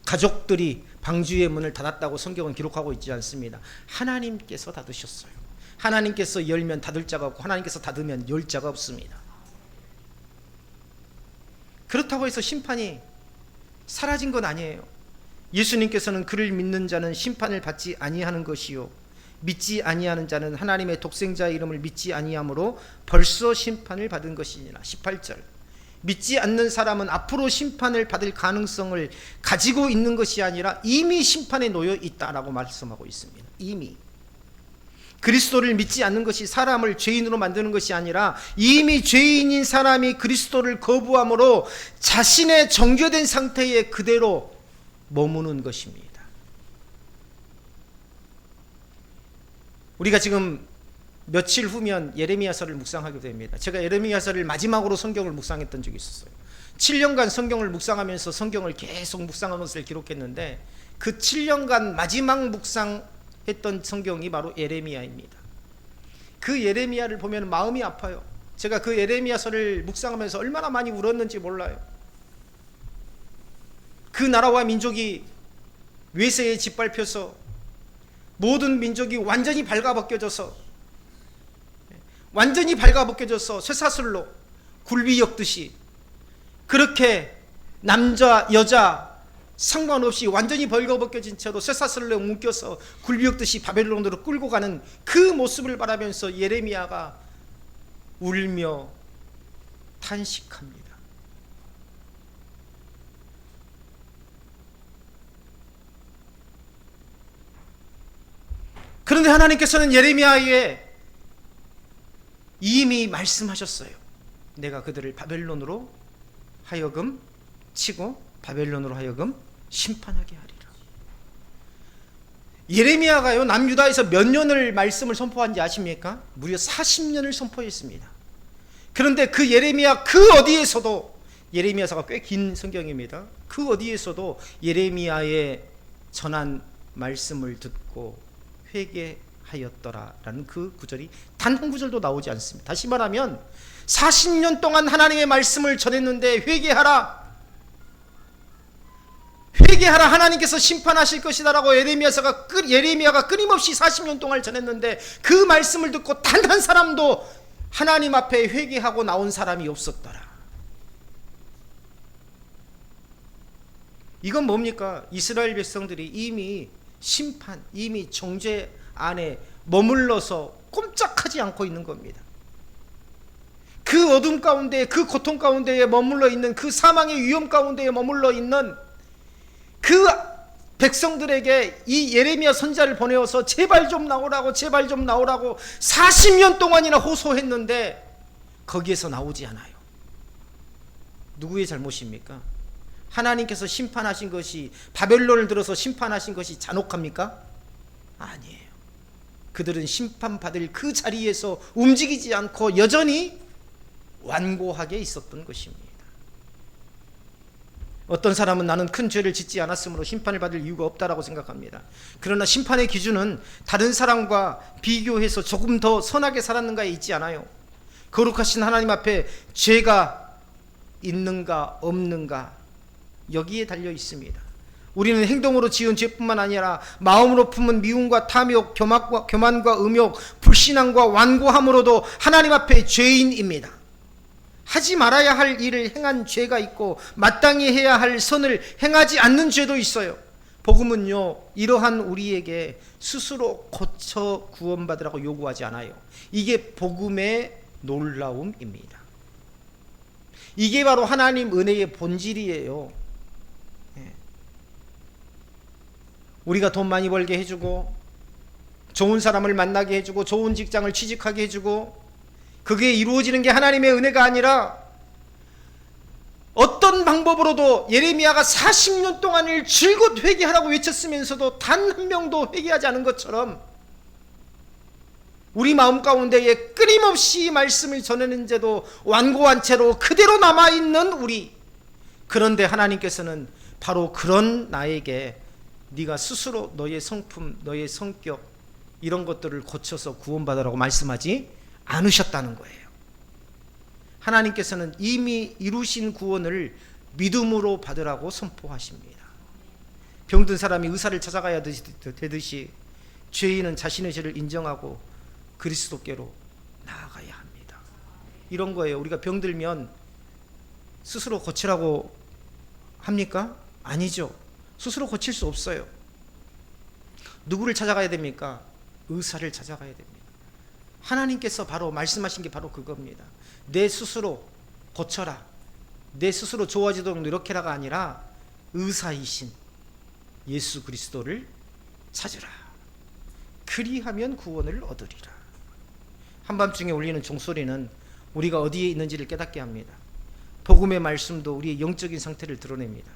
가족들이 방주의 문을 닫았다고 성경은 기록하고 있지 않습니다. 하나님께서 닫으셨어요. 하나님께서 열면 닫을 자가 없고 하나님께서 닫으면 열 자가 없습니다. 그렇다고 해서 심판이 사라진 건 아니에요. 예수님께서는 그를 믿는 자는 심판을 받지 아니하는 것이요 믿지 아니하는 자는 하나님의 독생자의 이름을 믿지 아니하므로 벌써 심판을 받은 것이니라. 18절. 믿지 않는 사람은 앞으로 심판을 받을 가능성을 가지고 있는 것이 아니라 이미 심판에 놓여 있다라고 말씀하고 있습니다. 이미. 그리스도를 믿지 않는 것이 사람을 죄인으로 만드는 것이 아니라 이미 죄인인 사람이 그리스도를 거부함으로 자신의 정죄된 상태에 그대로 머무는 것입니다. 우리가 지금 며칠 후면 예레미야서를 묵상하게 됩니다. 제가 예레미야서를 마지막으로 성경을 묵상했던 적이 있었어요. 7년간 성경을 묵상하면서 성경을 계속 묵상한 것을 기록했는데, 그 7년간 마지막 묵상했던 성경이 바로 예레미야입니다. 그 예레미야를 보면 마음이 아파요. 제가 그 예레미야서를 묵상하면서 얼마나 많이 울었는지 몰라요. 그 나라와 민족이 외세에 짓밟혀서 모든 민족이 완전히 발가벗겨져서 쇠사슬로 굴비 엮듯이 그렇게 남자 여자 상관없이 완전히 벌거벗겨진 채로 쇠사슬로 묶여서 굴비 엮듯이 바벨론으로 끌고 가는 그 모습을 바라면서 예레미야가 울며 탄식합니다. 그런데 하나님께서는 예레미야에 이미 말씀하셨어요. 내가 그들을 바벨론으로 하여금 치고 바벨론으로 하여금 심판하게 하리라. 예레미야가요, 남유다에서 몇 년을 말씀을 선포한지 아십니까? 무려 40년을 선포했습니다. 그런데 그 예레미야 그 어디에서도, 예레미야서가 꽤 긴 성경입니다. 그 어디에서도 예레미야의 전한 말씀을 듣고 회개하였더라라는 그 구절이 단 한 구절도 나오지 않습니다. 다시 말하면 40년 동안 하나님의 말씀을 전했는데 회개하라, 하나님께서 심판하실 것이다라고 예레미야가 끊임없이 40년 동안 전했는데, 그 말씀을 듣고 단 한 사람도 하나님 앞에 회개하고 나온 사람이 없었더라. 이건 뭡니까? 이스라엘 백성들이 이미 심판, 이미 정죄 안에 머물러서 꼼짝하지 않고 있는 겁니다. 그 어둠 가운데, 그 고통 가운데에 머물러 있는, 그 사망의 위험 가운데에 머물러 있는 그 백성들에게 이 예레미야 선지자를 보내어서 제발 좀 나오라고 40년 동안이나 호소했는데 거기에서 나오지 않아요. 누구의 잘못입니까? 하나님께서 심판하신 것이, 바벨론을 들어서 심판하신 것이 잔혹합니까? 아니에요. 그들은 심판받을 그 자리에서 움직이지 않고 여전히 완고하게 있었던 것입니다. 어떤 사람은 나는 큰 죄를 짓지 않았으므로 심판을 받을 이유가 없다라고 생각합니다. 그러나 심판의 기준은 다른 사람과 비교해서 조금 더 선하게 살았는가에 있지 않아요. 거룩하신 하나님 앞에 죄가 있는가 없는가, 여기에 달려 있습니다. 우리는 행동으로 지은 죄뿐만 아니라 마음으로 품은 미움과 탐욕, 교만과 음욕, 불신앙과 완고함으로도 하나님 앞에 죄인입니다. 하지 말아야 할 일을 행한 죄가 있고 마땅히 해야 할 선을 행하지 않는 죄도 있어요. 복음은요, 이러한 우리에게 스스로 고쳐 구원받으라고 요구하지 않아요. 이게 복음의 놀라움입니다. 이게 바로 하나님 은혜의 본질이에요. 우리가 돈 많이 벌게 해주고, 좋은 사람을 만나게 해주고, 좋은 직장을 취직하게 해주고, 그게 이루어지는 게 하나님의 은혜가 아니라 어떤 방법으로도 예레미야가 40년 동안을 줄곧 회개하라고 외쳤으면서도 단 한 명도 회개하지 않은 것처럼 우리 마음 가운데에 끊임없이 말씀을 전하는데도 완고한 채로 그대로 남아있는 우리, 그런데 하나님께서는 바로 그런 나에게 네가 스스로 너의 성품, 너의 성격 이런 것들을 고쳐서 구원받으라고 말씀하지 않으셨다는 거예요. 하나님께서는 이미 이루신 구원을 믿음으로 받으라고 선포하십니다. 병든 사람이 의사를 찾아가야 되듯이 죄인은 자신의 죄를 인정하고 그리스도께로 나아가야 합니다. 이런 거예요. 우리가 병들면 스스로 고치라고 합니까? 아니죠. 스스로 고칠 수 없어요. 누구를 찾아가야 됩니까? 의사를 찾아가야 됩니다. 하나님께서 바로 말씀하신 게 바로 그겁니다. 내 스스로 고쳐라, 내 스스로 좋아지도록 노력해라가 아니라 의사이신 예수 그리스도를 찾으라. 그리하면 구원을 얻으리라. 한밤중에 울리는 종소리는 우리가 어디에 있는지를 깨닫게 합니다. 복음의 말씀도 우리의 영적인 상태를 드러냅니다.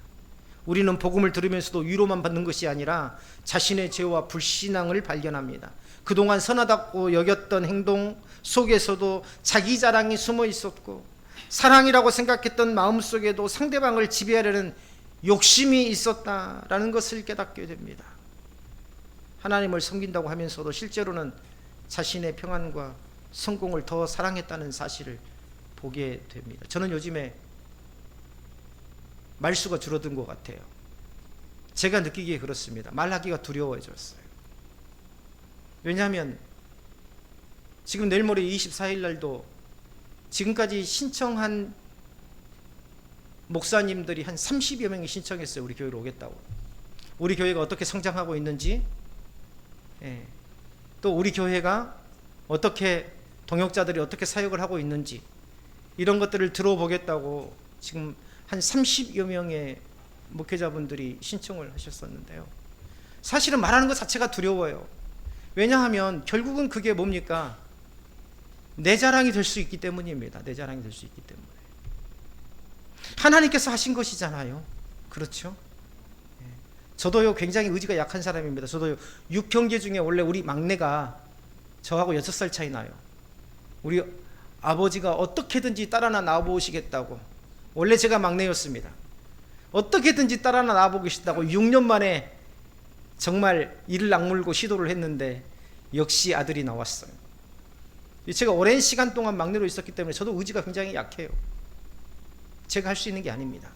우리는 복음을 들으면서도 위로만 받는 것이 아니라 자신의 죄와 불신앙을 발견합니다. 그동안 선하다고 여겼던 행동 속에서도 자기 자랑이 숨어 있었고, 사랑이라고 생각했던 마음속에도 상대방을 지배하려는 욕심이 있었다라는 것을 깨닫게 됩니다. 하나님을 섬긴다고 하면서도 실제로는 자신의 평안과 성공을 더 사랑했다는 사실을 보게 됩니다. 저는 요즘에 말수가 줄어든 것 같아요. 제가 느끼기에 그렇습니다. 말하기가 두려워졌어요. 왜냐하면 지금 내일 모레 24일 날도 지금까지 신청한 목사님들이 한 30여 명이 신청했어요. 우리 교회로 오겠다고. 우리 교회가 어떻게 성장하고 있는지, 또 우리 교회가 어떻게 동역자들이 어떻게 사역을 하고 있는지 이런 것들을 들어보겠다고 지금 한 30여 명의 목회자분들이 신청을 하셨었는데요. 사실은 말하는 것 자체가 두려워요. 왜냐하면 결국은 그게 뭡니까? 내 자랑이 될 수 있기 때문입니다. 내 자랑이 될 수 있기 때문에. 하나님께서 하신 것이잖아요. 그렇죠? 저도요 굉장히 의지가 약한 사람입니다. 저도요 6형제 중에 원래 우리 막내가 저하고 6살 차이 나요. 우리 아버지가 어떻게든지 딸 하나 낳아보시겠다고, 원래 제가 막내였습니다. 어떻게든지 딸 하나 낳아보고 싶다고 6년 만에 정말 이를 악물고 시도를 했는데 역시 아들이 나왔어요. 제가 오랜 시간 동안 막내로 있었기 때문에 저도 의지가 굉장히 약해요. 제가 할 수 있는 게 아닙니다.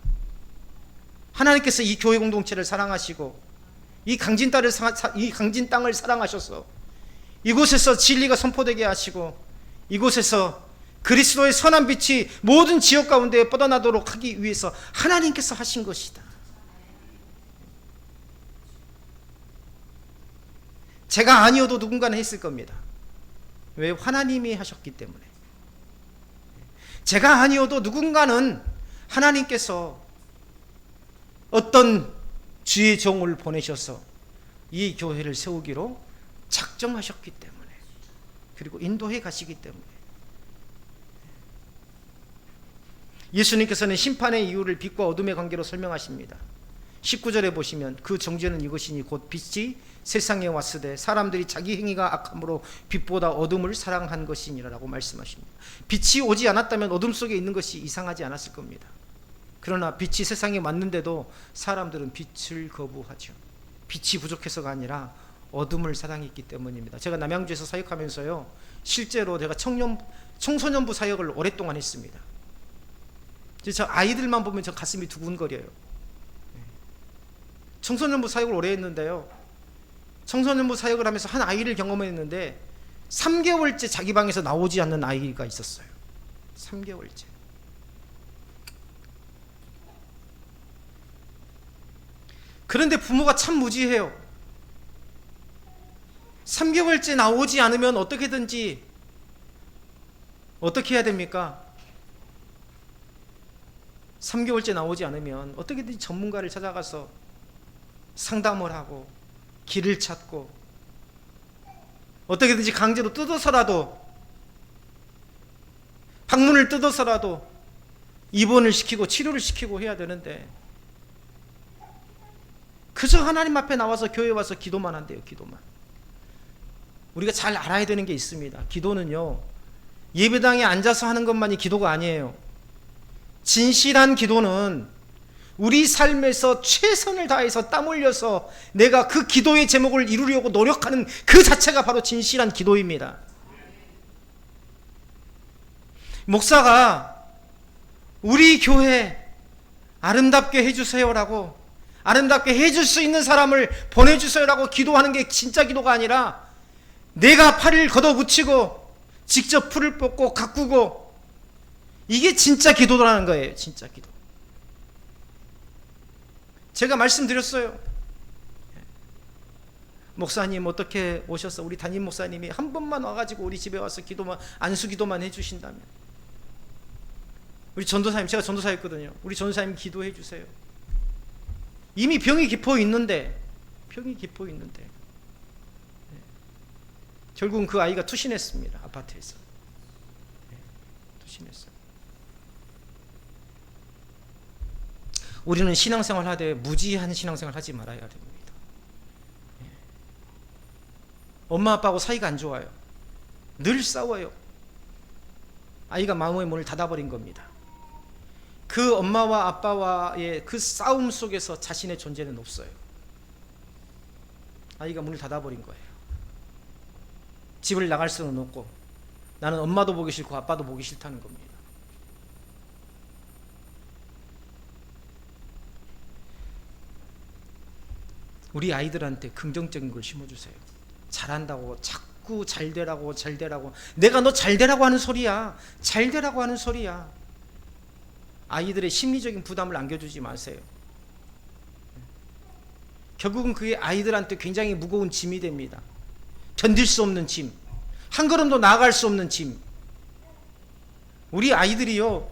하나님께서 이 교회 공동체를 사랑하시고 이 강진 땅을 사랑하셔서 이곳에서 진리가 선포되게 하시고 이곳에서 그리스도의 선한 빛이 모든 지역 가운데 뻗어나도록 하기 위해서 하나님께서 하신 것이다. 제가 아니어도 누군가는 했을 겁니다. 왜? 하나님이 하셨기 때문에. 제가 아니어도 누군가는 하나님께서 어떤 주의 종을 보내셔서 이 교회를 세우기로 작정하셨기 때문에, 그리고 인도해 가시기 때문에. 예수님께서는 심판의 이유를 빛과 어둠의 관계로 설명하십니다. 19절에 보시면 그 정죄는 이것이니 곧 빛이 세상에 왔으되 사람들이 자기 행위가 악함으로 빛보다 어둠을 사랑한 것이니라라고 말씀하십니다. 빛이 오지 않았다면 어둠 속에 있는 것이 이상하지 않았을 겁니다. 그러나 빛이 세상에 왔는데도 사람들은 빛을 거부하죠. 빛이 부족해서가 아니라 어둠을 사랑했기 때문입니다. 제가 남양주에서 사역하면서요, 실제로 제가 청소년부 사역을 오랫동안 했습니다. 저 아이들만 보면 저 가슴이 두근거려요. 청소년부 사역을 오래 했는데요, 청소년부 사역을 하면서 한 아이를 경험했는데 3개월째 자기 방에서 나오지 않는 아이가 있었어요. 3개월째. 그런데 부모가 참 무지해요. 3개월째 나오지 않으면 어떻게 해야 됩니까? 3개월째 나오지 않으면 어떻게든지 전문가를 찾아가서 상담을 하고 길을 찾고 어떻게든지 강제로 뜯어서라도, 방문을 뜯어서라도 입원을 시키고 치료를 시키고 해야 되는데 그저 하나님 앞에 나와서 교회 와서 기도만 한대요. 기도만. 우리가 잘 알아야 되는 게 있습니다. 기도는요, 예배당에 앉아서 하는 것만이 기도가 아니에요. 진실한 기도는 우리 삶에서 최선을 다해서 땀 흘려서 내가 그 기도의 제목을 이루려고 노력하는 그 자체가 바로 진실한 기도입니다. 목사가 우리 교회 아름답게 해주세요라고, 아름답게 해줄 수 있는 사람을 보내주세요라고 기도하는 게 진짜 기도가 아니라 내가 팔을 걷어붙이고 직접 풀을 뽑고 가꾸고, 이게 진짜 기도라는 거예요. 진짜 기도. 제가 말씀드렸어요. 목사님 어떻게 오셔서, 우리 담임 목사님이 한 번만 와가지고 우리 집에 와서 기도만, 안수 기도만 해주신다면, 우리 전도사님, 제가 전도사였거든요. 우리 전도사님 기도해 주세요. 이미 병이 깊어 있는데, 결국은 그 아이가 투신했습니다. 아파트에서. 투신했어요. 우리는 신앙생활 하되 무지한 신앙생활 하지 말아야 됩니다. 엄마 아빠하고 사이가 안 좋아요. 늘 싸워요. 아이가 마음의 문을 닫아버린 겁니다. 그 엄마와 아빠와의 그 싸움 속에서 자신의 존재는 없어요. 아이가 문을 닫아버린 거예요. 집을 나갈 수는 없고, 나는 엄마도 보기 싫고 아빠도 보기 싫다는 겁니다. 우리 아이들한테 긍정적인 걸 심어주세요. 잘한다고, 자꾸 잘되라고, 내가 너 잘되라고 하는 소리야. 잘되라고 하는 소리야. 아이들의 심리적인 부담을 안겨주지 마세요. 결국은 그게 아이들한테 굉장히 무거운 짐이 됩니다. 견딜 수 없는 짐, 한 걸음도 나아갈 수 없는 짐. 우리 아이들이요,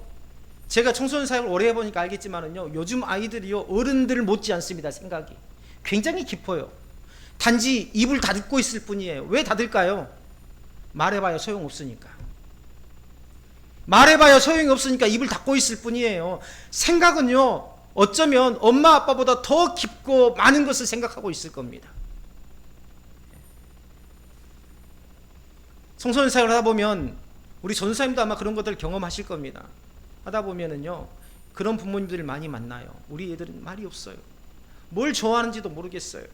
제가 청소년 사역을 오래 해보니까 알겠지만은요, 요즘 아이들이요, 어른들 못지 않습니다. 생각이 굉장히 깊어요. 단지 입을 닫고 있을 뿐이에요. 왜 닫을까요? 말해봐야 소용없으니까. 말해봐야 소용이 없으니까 입을 닫고 있을 뿐이에요. 생각은요, 어쩌면 엄마 아빠보다 더 깊고 많은 것을 생각하고 있을 겁니다. 청소년 사역을 하다 보면, 우리 전사님도 아마 그런 것들을 경험하실 겁니다. 하다 보면은요, 그런 부모님들을 많이 만나요. 우리 애들은 말이 없어요. 뭘 좋아하는지도 모르겠어요.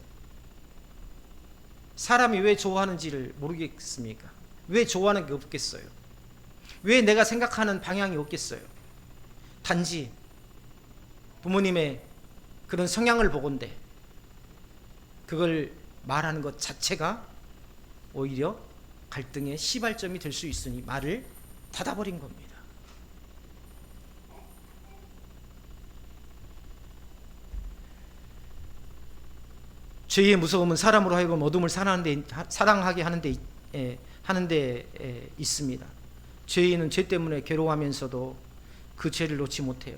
사람이 왜 좋아하는지를 모르겠습니까? 왜 좋아하는 게 없겠어요? 왜 내가 생각하는 방향이 없겠어요? 단지 부모님의 그런 성향을 보건대 그걸 말하는 것 자체가 오히려 갈등의 시발점이 될 수 있으니 말을 닫아버린 겁니다. 죄의 무서움은 사람으로 하여금 어둠을 사랑하게 하는 데 있습니다. 죄인은 죄 때문에 괴로워하면서도 그 죄를 놓지 못해요.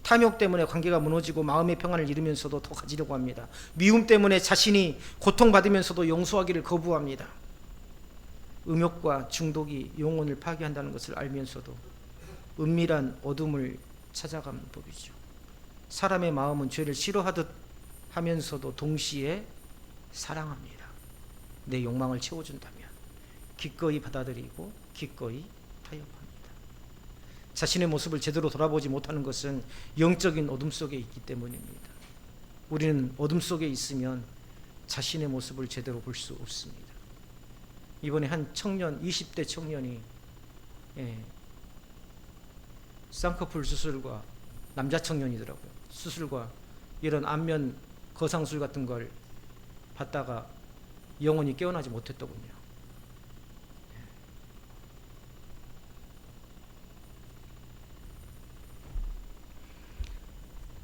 탐욕 때문에 관계가 무너지고 마음의 평안을 잃으면서도 더 가지려고 합니다. 미움 때문에 자신이 고통받으면서도 용서하기를 거부합니다. 음욕과 중독이 영혼을 파괴한다는 것을 알면서도 은밀한 어둠을 찾아가는 법이죠. 사람의 마음은 죄를 싫어하듯 하면서도 동시에 사랑합니다. 내 욕망을 채워준다면 기꺼이 받아들이고 기꺼이 타협합니다. 자신의 모습을 제대로 돌아보지 못하는 것은 영적인 어둠 속에 있기 때문입니다. 우리는 어둠 속에 있으면 자신의 모습을 제대로 볼 수 없습니다. 이번에 한 청년, 20대 청년이 쌍꺼풀 수술과, 남자 청년이더라고요. 수술과 이런 안면 거상술 같은 걸 받다가 영원히 깨어나지 못했더군요.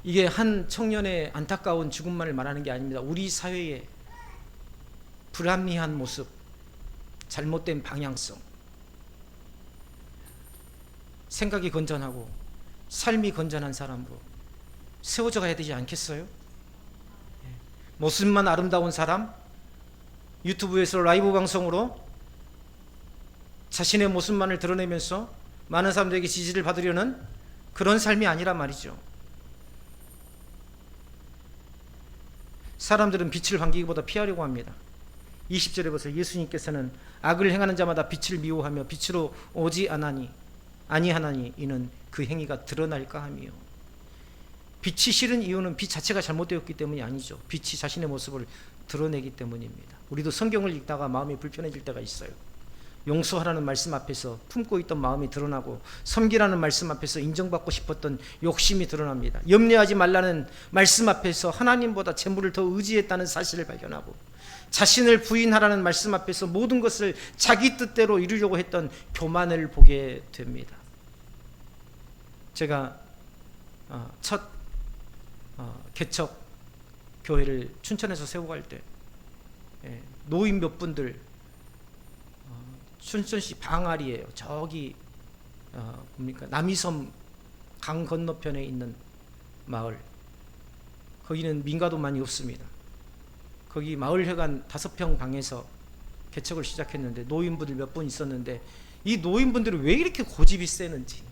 이게 한 청년의 안타까운 죽음만을 말하는 게 아닙니다. 우리 사회의 불합리한 모습, 잘못된 방향성, 생각이 건전하고 삶이 건전한 사람으로 세워져 가야 되지 않겠어요? 모습만 아름다운 사람, 유튜브에서 라이브 방송으로 자신의 모습만을 드러내면서 많은 사람들에게 지지를 받으려는 그런 삶이 아니란 말이죠. 사람들은 빛을 반기기보다 피하려고 합니다. 20절에 보세요. 예수님께서는 악을 행하는 자마다 빛을 미워하며 빛으로 오지 아니하나니 이는 그 행위가 드러날까 하며. 빛이 싫은 이유는 빛 자체가 잘못되었기 때문이 아니죠. 빛이 자신의 모습을 드러내기 때문입니다. 우리도 성경을 읽다가 마음이 불편해질 때가 있어요. 용서하라는 말씀 앞에서 품고 있던 마음이 드러나고, 섬기라는 말씀 앞에서 인정받고 싶었던 욕심이 드러납니다. 염려하지 말라는 말씀 앞에서 하나님보다 재물을 더 의지했다는 사실을 발견하고, 자신을 부인하라는 말씀 앞에서 모든 것을 자기 뜻대로 이루려고 했던 교만을 보게 됩니다. 제가 첫 개척 교회를 춘천에서 세우고 갈 때 노인 몇 분들, 춘천시 방아리예요. 저기 뭡니까, 남이섬 강 건너편에 있는 마을, 거기는 민가도 많이 없습니다. 거기 마을회관 5평 방에서 개척을 시작했는데 노인분들 몇 분 있었는데, 이 노인분들이 왜 이렇게 고집이 세는지,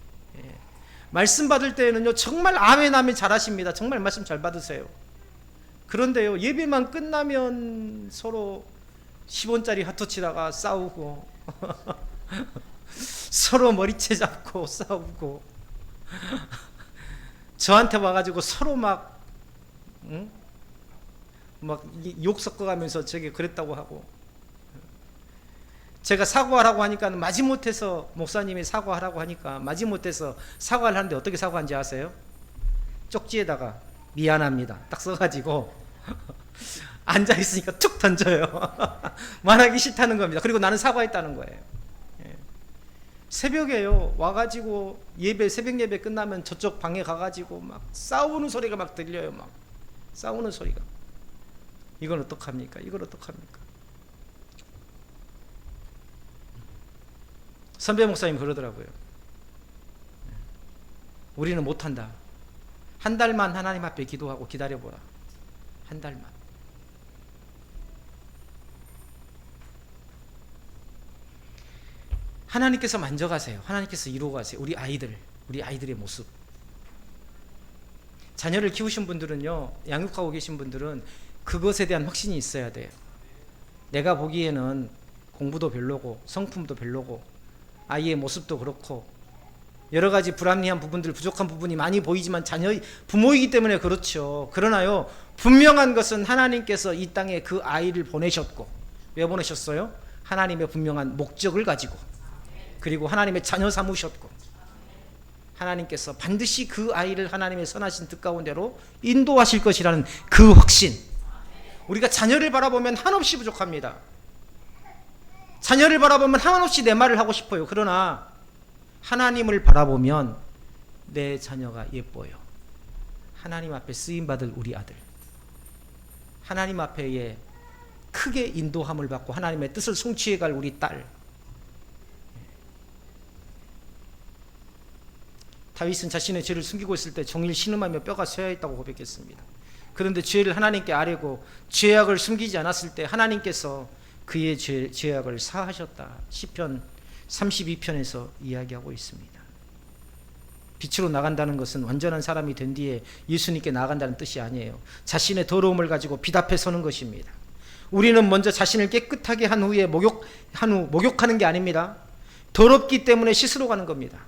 말씀 받을 때는요 정말 아멘 잘하십니다. 정말 말씀 잘 받으세요. 그런데요, 예배만 끝나면 서로 10원짜리 하트 치다가 싸우고 서로 머리채 잡고 싸우고, 저한테 와가지고 서로 막 욕 섞어가면서 저게 그랬다고 하고, 제가 사과하라고 하니까 마지못해서, 목사님이 사과하라고 하니까 마지못해서 사과를 하는데 어떻게 사과한지 아세요? 쪽지에다가 미안합니다 딱 써가지고 앉아있으니까 툭 던져요. 말하기 싫다는 겁니다. 그리고 나는 사과했다는 거예요. 새벽에요 와가지고 새벽 예배 끝나면 저쪽 방에 가가지고 막 싸우는 소리가 막 들려요. 막 싸우는 소리가. 이건 어떡합니까? 이걸 어떡합니까? 선배 목사님 그러더라고요. 우리는 못한다. 한 달만 하나님 앞에 기도하고 기다려보라. 한 달만. 하나님께서 만져가세요. 하나님께서 이루어가세요. 우리 아이들의 모습. 자녀를 키우신 분들은요, 양육하고 계신 분들은 그것에 대한 확신이 있어야 돼요. 내가 보기에는 공부도 별로고 성품도 별로고 아이의 모습도 그렇고 여러 가지 불합리한 부분들, 부족한 부분이 많이 보이지만 부모이기 때문에 그렇죠. 그러나요, 분명한 것은 하나님께서 이 땅에 그 아이를 보내셨고, 왜 보내셨어요? 하나님의 분명한 목적을 가지고, 그리고 하나님의 자녀 삼으셨고, 하나님께서 반드시 그 아이를 하나님의 선하신 뜻 가운데로 인도하실 것이라는 그 확신. 우리가 자녀를 바라보면 한없이 부족합니다. 자녀를 바라보면 한없이 내 말을 하고 싶어요. 그러나 하나님을 바라보면 내 자녀가 예뻐요. 하나님 앞에 쓰임받을 우리 아들, 하나님 앞에 크게 인도함을 받고 하나님의 뜻을 성취해갈 우리 딸. 다윗은 자신의 죄를 숨기고 있을 때 종일 신음하며 뼈가 쇠하였다고 고백했습니다. 그런데 죄를 하나님께 아뢰고 죄악을 숨기지 않았을 때 하나님께서 그의 죄악을 사하셨다. 시편 32편에서 이야기하고 있습니다. 빛으로 나간다는 것은 완전한 사람이 된 뒤에 예수님께 나아간다는 뜻이 아니에요. 자신의 더러움을 가지고 빛 앞에 서는 것입니다. 우리는 먼저 자신을 깨끗하게 한 후에 목욕하는 게 아닙니다. 더럽기 때문에 씻으러 가는 겁니다.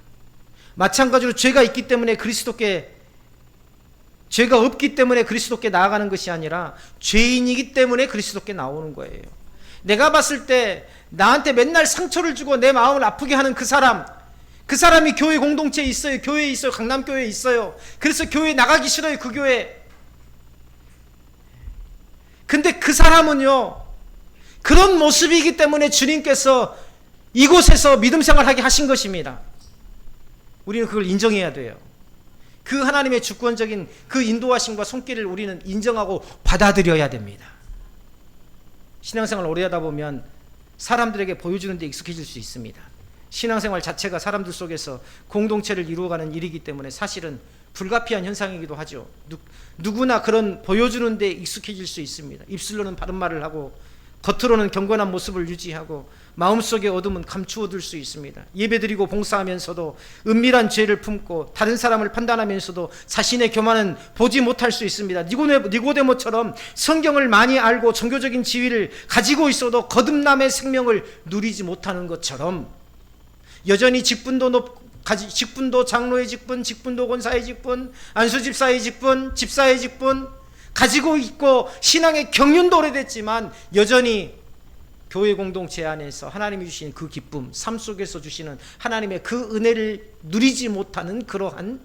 마찬가지로 죄가 있기 때문에 죄가 없기 때문에 그리스도께 나아가는 것이 아니라 죄인이기 때문에 그리스도께 나오는 거예요. 내가 봤을 때 나한테 맨날 상처를 주고 내 마음을 아프게 하는 그 사람이 교회 공동체에 있어요. 교회에 있어요. 강남교회에 있어요. 그래서 교회에 나가기 싫어요. 그 교회. 근데 그 사람은요, 그런 모습이기 때문에 주님께서 이곳에서 믿음 생활하게 하신 것입니다. 우리는 그걸 인정해야 돼요. 그 하나님의 주권적인 그 인도하심과 손길을 우리는 인정하고 받아들여야 됩니다. 신앙생활 오래 하다 보면 사람들에게 보여주는 데 익숙해질 수 있습니다. 신앙생활 자체가 사람들 속에서 공동체를 이루어가는 일이기 때문에 사실은 불가피한 현상이기도 하죠. 누구나 그런 보여주는 데 익숙해질 수 있습니다. 입술로는 바른 말을 하고 겉으로는 경건한 모습을 유지하고 마음속의 어둠은 감추어둘 수 있습니다. 예배드리고 봉사하면서도 은밀한 죄를 품고 다른 사람을 판단하면서도 자신의 교만은 보지 못할 수 있습니다. 니고데모처럼 성경을 많이 알고 종교적인 지위를 가지고 있어도 거듭남의 생명을 누리지 못하는 것처럼 여전히 직분도 장로의 직분, 직분도 권사의 직분, 안수집사의 직분, 집사의 직분 가지고 있고 신앙의 경륜도 오래됐지만 여전히 교회 공동체 안에서 하나님이 주신 그 기쁨, 삶 속에서 주시는 하나님의 그 은혜를 누리지 못하는 그러한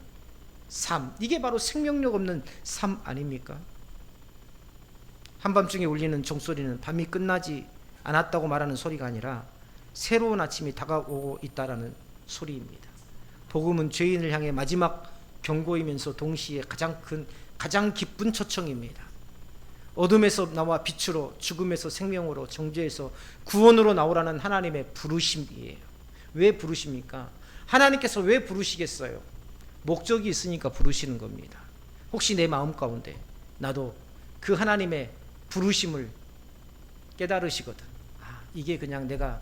삶, 이게 바로 생명력 없는 삶 아닙니까? 한밤중에 울리는 종소리는 밤이 끝나지 않았다고 말하는 소리가 아니라 새로운 아침이 다가오고 있다라는 소리입니다. 복음은 죄인을 향해 마지막 경고이면서 동시에 가장 기쁜 초청입니다. 어둠에서 나와 빛으로, 죽음에서 생명으로, 정죄에서 구원으로 나오라는 하나님의 부르심이에요. 왜 부르십니까? 하나님께서 왜 부르시겠어요? 목적이 있으니까 부르시는 겁니다. 혹시 내 마음 가운데 나도 그 하나님의 부르심을 깨달으시거든. 이게 그냥 내가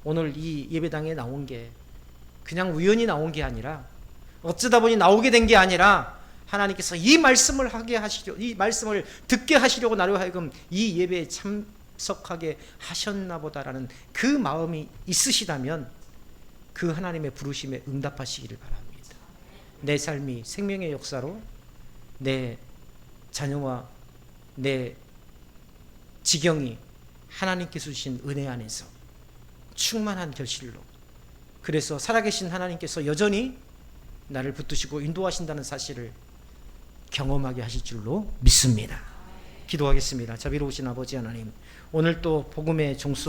오늘 이 예배당에 나온 게 그냥 우연히 나온 게 아니라 어쩌다 보니 나오게 된 게 아니라 하나님께서 이 말씀을 하게 하시려, 이 말씀을 듣게 하시려고 나로 하여금 이 예배에 참석하게 하셨나 보다라는 그 마음이 있으시다면 그 하나님의 부르심에 응답하시기를 바랍니다. 내 삶이 생명의 역사로 내 자녀와 내 지경이 하나님께서 주신 은혜 안에서 충만한 결실로, 그래서 살아계신 하나님께서 여전히 나를 붙드시고 인도하신다는 사실을 경험하게 하실 줄로 믿습니다. 기도하겠습니다. 자비로우신 아버지 하나님, 오늘 또 복음의 종소